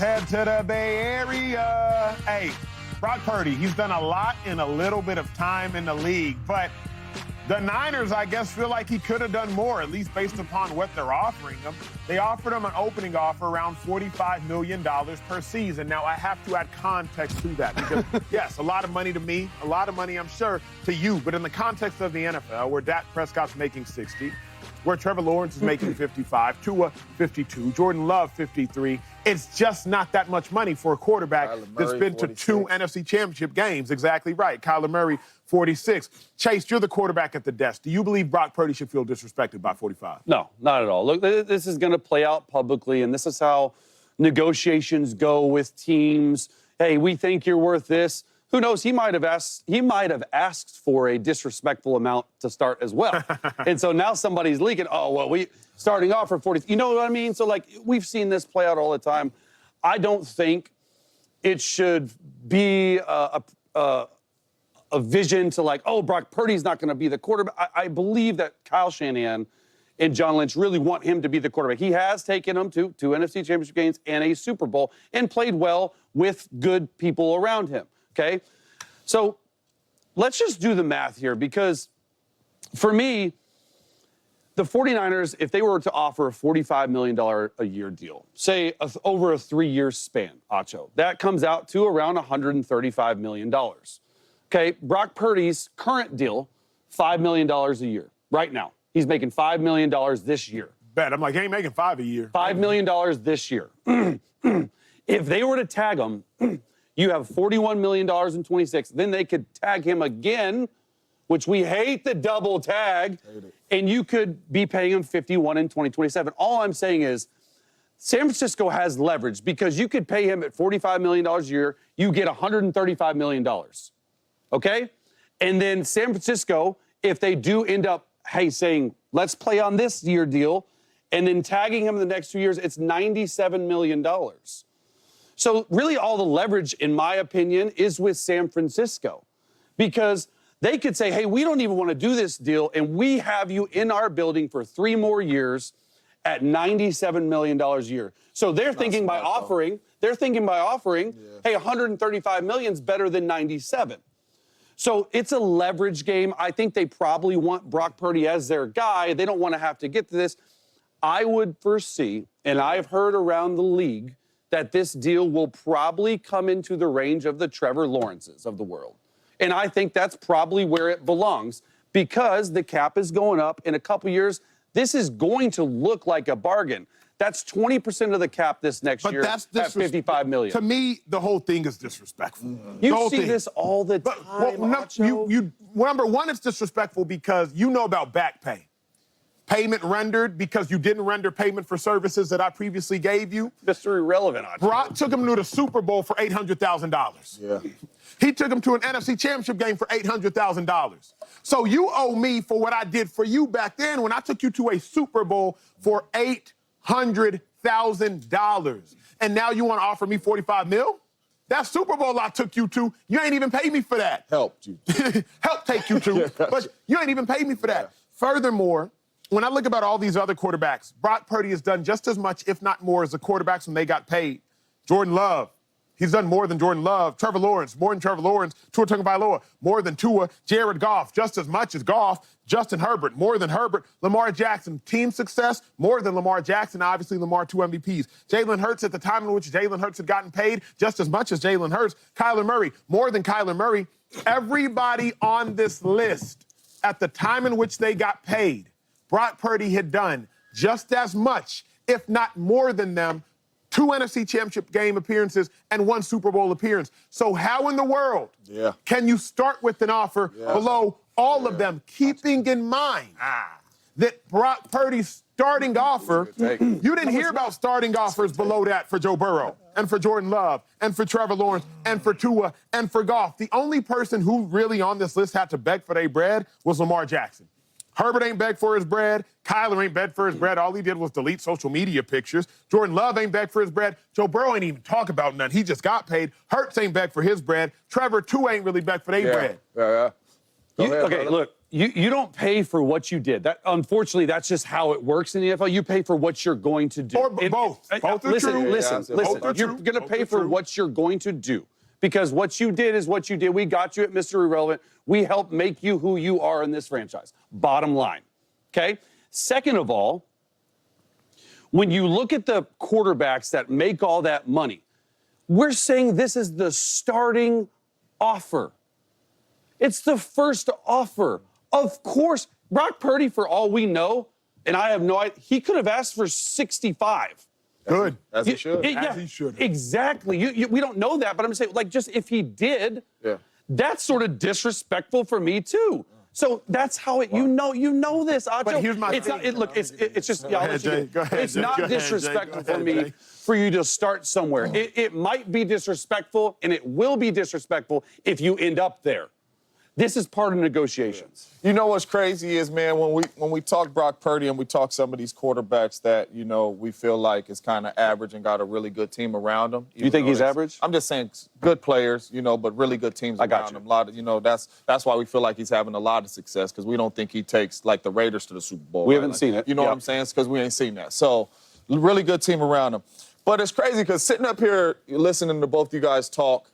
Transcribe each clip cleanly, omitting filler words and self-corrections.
head to the Bay Area. Hey, Brock Purdy, he's done a lot in a little bit of time in the league, but the Niners, I guess, feel like he could have done more, at least based upon what they're offering him. They offered him an opening offer around $45 million per season. Now, I have to add context to that because, yes, a lot of money to me, a lot of money, I'm sure, to you. But in the context of the NFL, where Dak Prescott's making 60, where Trevor Lawrence is making 55, Tua 52, Jordan Love 53. It's just not that much money for a quarterback that's been 46. To 2 NFC Championship games. Exactly right. Kyler Murray, 46. Chase, you're the quarterback at the desk. Do you believe Brock Purdy should feel disrespected by 45? No, not at all. Look, this is going to play out publicly, and this is how negotiations go with teams. Hey, we think you're worth this. Who knows? He might have asked for a disrespectful amount to start as well. And so now somebody's leaking, oh, well, we starting off for 40. You know what I mean? So, like, we've seen this play out all the time. I don't think it should be a vision to, like, oh, Brock Purdy's not going to be the quarterback. I believe that Kyle Shanahan and John Lynch really want him to be the quarterback. He has taken them to 2 NFC Championship games and a Super Bowl and played well with good people around him. Okay, so let's just do the math here because for me, the 49ers, if they were to offer a $45 million a year deal, say over a 3-year span, Acho, that comes out to around $135 million. Okay, Brock Purdy's current deal, $5 million a year right now. He's making $5 million this year. Bet. I'm like, he ain't making $5 a year. $5 million this year. If they were to tag him, you have $41 million in 26. Then they could tag him again, which we hate the double tag, and you could be paying him $51 in 2027. All I'm saying is San Francisco has leverage because you could pay him at $45 million a year. You get $135 million, okay? And then San Francisco, if they do end up, hey, saying, let's play on this year deal, and then tagging him the next 2 years, it's $97 million. So really all the leverage, in my opinion, is with San Francisco because they could say, hey, we don't even want to do this deal, and we have you in our building for 3 more years at $97 million a year. So they're thinking by offering, hey, $135 million is better than 97. So it's a leverage game. I think they probably want Brock Purdy as their guy. They don't want to have to get to this. I would foresee, and I've heard around the league, that this deal will probably come into the range of the Trevor Lawrences of the world. And I think that's probably where it belongs because the cap is going up. In a couple years, this is going to look like a bargain. That's 20% of the cap this next year at $55 million. To me, the whole thing is disrespectful. You see this all the time, number one, it's disrespectful because you know about back pay. Payment rendered because you didn't render payment for services that I previously gave you. Mr. Irrelevant. Brock took him to the Super Bowl for $800,000. Yeah. He took him to an NFC Championship game for $800,000. So you owe me for what I did for you back then when I took you to a Super Bowl for $800,000. And now you want to offer me $45 million? That Super Bowl I took you to, you ain't even paid me for that. Helped you. Helped take you to, but you ain't even paid me for that. Furthermore, when I look about all these other quarterbacks, Brock Purdy has done just as much, if not more, as the quarterbacks when they got paid. Jordan Love, he's done more than Jordan Love. Trevor Lawrence, more than Trevor Lawrence. Tua Tagovailoa, more than Tua. Jared Goff, just as much as Goff. Justin Herbert, more than Herbert. Lamar Jackson, team success, more than Lamar Jackson. Obviously, Lamar, 2 MVPs. Jalen Hurts, at the time in which Jalen Hurts had gotten paid, just as much as Jalen Hurts. Kyler Murray, more than Kyler Murray. Everybody on this list, at the time in which they got paid, Brock Purdy had done just as much, if not more than them, 2 NFC Championship game appearances and 1 Super Bowl appearance. So how in the world can you start with an offer below all of them, keeping in mind that Brock Purdy's starting offer, you didn't hear about starting offers below that for Joe Burrow and for Jordan Love and for Trevor Lawrence and for Tua and for Goff. The only person who really on this list had to beg for their bread was Lamar Jackson. Herbert ain't begged for his bread. Kyler ain't begged for his bread. All he did was delete social media pictures. Jordan Love ain't begged for his bread. Joe Burrow ain't even talk about none. He just got paid. Hurts ain't begged for his bread. Trevor, too, ain't really begged for their bread. Okay, look, You don't pay for what you did. That unfortunately, that's just how it works in the NFL. You pay for what you're going to do. Or both. Both are listen, true. Listen, Yeah, both are You're true. going to Both pay are for true. what you're going to do because what you did is what you did. We got you at Mr. Irrelevant. We helped make you who you are in this franchise. Bottom line. Okay. Second of all, when you look at the quarterbacks that make all that money, we're saying this is the starting offer. It's the first offer. Of course, Brock Purdy, for all we know, and I have no idea, he could have asked for 65. Good. As he should. As he should. Exactly. We don't know that, but I'm saying, like, just if he did, that's sort of disrespectful for me, too. So that's how it, you know this, Acho. But here's my it's thing. not, look, it's just, yeah, I'll let you Jay. do it. Go ahead, It's Jay. not Go ahead, Jay. disrespectful Go for ahead, me Jay. for you to start somewhere. It might be disrespectful, and it will be disrespectful if you end up there. This is part of negotiations. You know what's crazy is, man, when we talk Brock Purdy and we talk some of these quarterbacks that, you know, we feel like is kind of average and got a really good team around them. You think he's average? I'm just saying good players, you know, but really good teams around him. A lot of, you know, that's why we feel like he's having a lot of success because we don't think he takes like the Raiders to the Super Bowl. We haven't seen it. You know what I'm saying? It's because we ain't seen that. So really good team around him. But it's crazy because sitting up here listening to both you guys talk,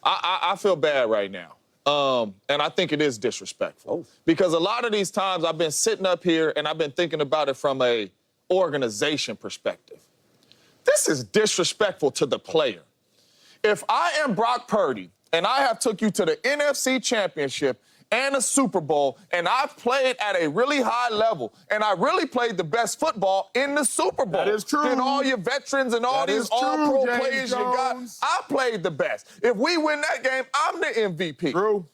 I feel bad right now. And I think it is disrespectful. Because a lot of these times I've been sitting up here and I've been thinking about it from a organization perspective. This is disrespectful to the player. If I am Brock Purdy and I have took you to the NFC Championship and a Super Bowl, and I've played at a really high level, and I really played the best football in the Super Bowl. That is true. And all your veterans and all That these is true, all-pro James players you got, Jones. I played the best. If we win that game, I'm the MVP. True.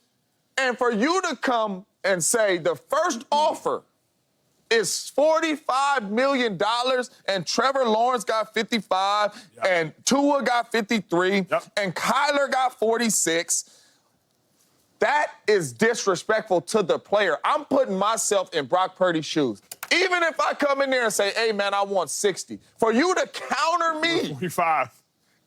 And for you to come and say the first offer is $45 million and Trevor Lawrence got 55 and Tua got 53 and Kyler got 46, that is disrespectful to the player. I'm putting myself in Brock Purdy's shoes. Even if I come in there and say, hey, man, I want 60, for you to counter me 45.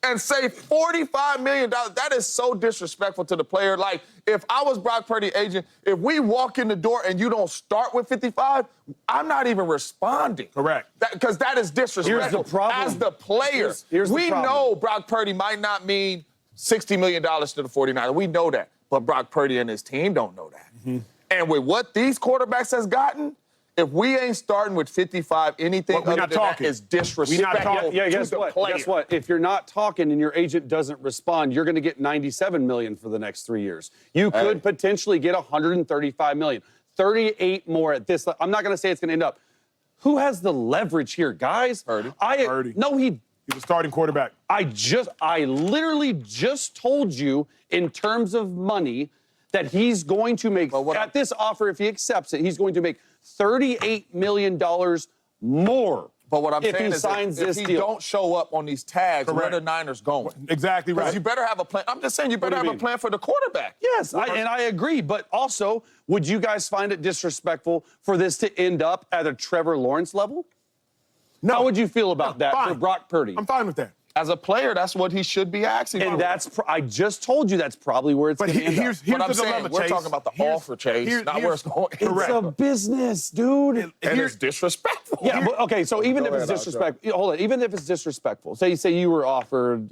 and say $45 million, that is so disrespectful to the player. Like, if I was Brock Purdy agent, if we walk in the door and you don't start with 55, I'm not even responding. Correct. Because that is disrespectful. Here's the problem. As the player, Here's the we problem. know Brock Purdy might not mean $60 million to the 49ers. We know that. But Brock Purdy and his team don't know that. And with what these quarterbacks has gotten, if we ain't starting with 55, anything Well, we're other not than talking. that is disrespectful talking. Yeah, to guess the what? player. Guess what? If you're not talking and your agent doesn't respond, you're going to get $97 million for the next 3 years. You could potentially get $135 million, 38 more at this. I'm not going to say it's going to end up. Who has the leverage here, guys? Purdy. Purdy. No, He's a starting quarterback. I literally just told you in terms of money that he's going to make, at this offer, if he accepts it, he's going to make $38 million more. But what I'm if saying he is signs if this he deal. don't show up on these tags, where Correct. the Niners going? Exactly right. Because you better have a plan. I'm just saying you better do you have a mean? plan for the quarterback. Yes, and I agree. But also, would you guys find it disrespectful for this to end up at a Trevor Lawrence level? No. How would you feel about that fine. for Brock Purdy? I'm fine with that. As a player, that's what he should be asking And for. that's, I just told you that's probably where it's But going to end up. here's But I'm the saying dilemma, we're Chase. talking about the Here's- offer, Chase, not where it's going. Correct. It's a business, dude. And it's disrespectful. Yeah, but, okay, so even if Go it's ahead, disrespectful, hold on, even if it's disrespectful, say you were offered,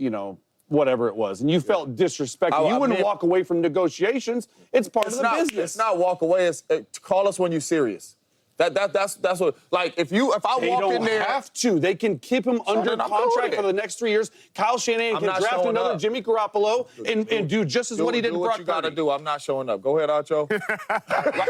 whatever it was, and you felt disrespectful, you wouldn't walk away from negotiations. It's part of the business. It's not walk away. It's call us when you're serious. That's what. Like if I They walk don't in there, have to. They can keep him under then I'm doing contract it. for the next 3 years. Kyle Shanahan I'm can not draft showing another up. Jimmy Garoppolo and do just as what he did do to what Brock you got to Purdy. do. I'm not showing up. Go ahead, Acho.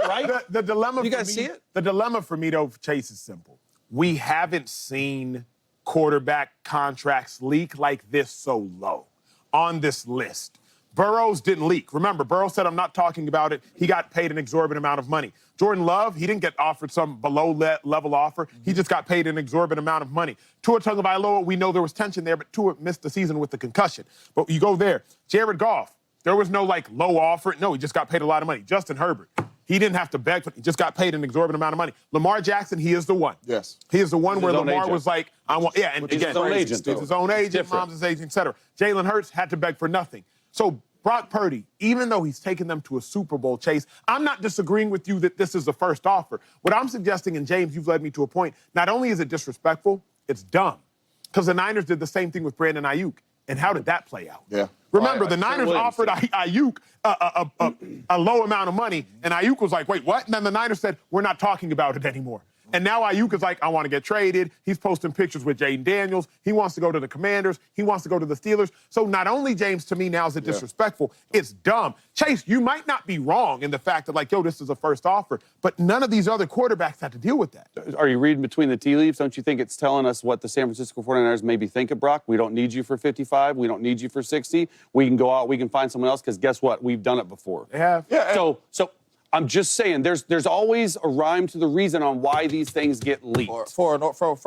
Right? The dilemma You for guys me, see it? The dilemma for me, though, Chase, is simple. We haven't seen quarterback contracts leak like this so low on this list. Burrows didn't leak. Remember, Burrows said, I'm not talking about it. He got paid an exorbitant amount of money. Jordan Love, he didn't get offered some below-level offer. He just got paid an exorbitant amount of money. Tua Tagovailoa, we know there was tension there, but Tua missed the season with the concussion. But you go there. Jared Goff, there was no, low offer. No, he just got paid a lot of money. Justin Herbert, he didn't have to beg, he just got paid an exorbitant amount of money. Lamar Jackson, he is the one. Yes. He is the one He's where his own Lamar agent. was like, I want, yeah, and He's again, his own agent, he's though. his own agent, different. mom's his agent, et cetera. Jalen Hurts had to beg for nothing. So Brock Purdy, even though he's taken them to a Super Bowl, Chase, I'm not disagreeing with you that this is the first offer. What I'm suggesting, and James, you've led me to a point, not only is it disrespectful, it's dumb. Because the Niners did the same thing with Brandon Ayuk. And how did that play out? Yeah. Remember, Right, the Niners offered Ayuk a low amount of money, and Ayuk was like, wait, what? And then the Niners said, we're not talking about it anymore. And now Ayuk is like, I want to get traded. He's posting pictures with Jaden Daniels. He wants to go to the Commanders. He wants to go to the Steelers. So not only, James, to me now is it disrespectful, it's dumb. Chase, you might not be wrong in the fact that, like, yo, this is a first offer, but none of these other quarterbacks had to deal with that. Are you reading between the tea leaves? Don't you think it's telling us what the San Francisco 49ers maybe think of Brock? We don't need you for 55. We don't need you for 60. We can go out. We can find someone else because guess what? We've done it before. They have. Yeah. So I'm just saying, there's always a rhyme to the reason on why these things get leaked. From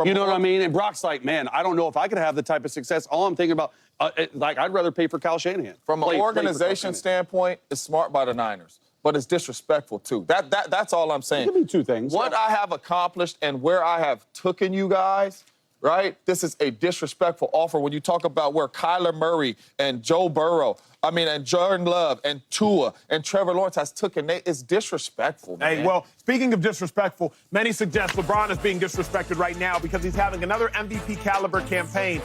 You know what I mean? And Brock's like, man, I don't know if I could have the type of success. All I'm thinking about, like, I'd rather pay for Kyle Shanahan. From an organization standpoint, it's smart by the Niners, but it's disrespectful too. That's all I'm saying. Give me two things. What I have accomplished and where I have taken you guys, right? This is a disrespectful offer when you talk about where Kyler Murray and Joe Burrow, and Jordan Love and Tua and Trevor Lawrence has taken. It's disrespectful, man. Hey, well, speaking of disrespectful, many suggest LeBron is being disrespected right now because he's having another MVP caliber campaign.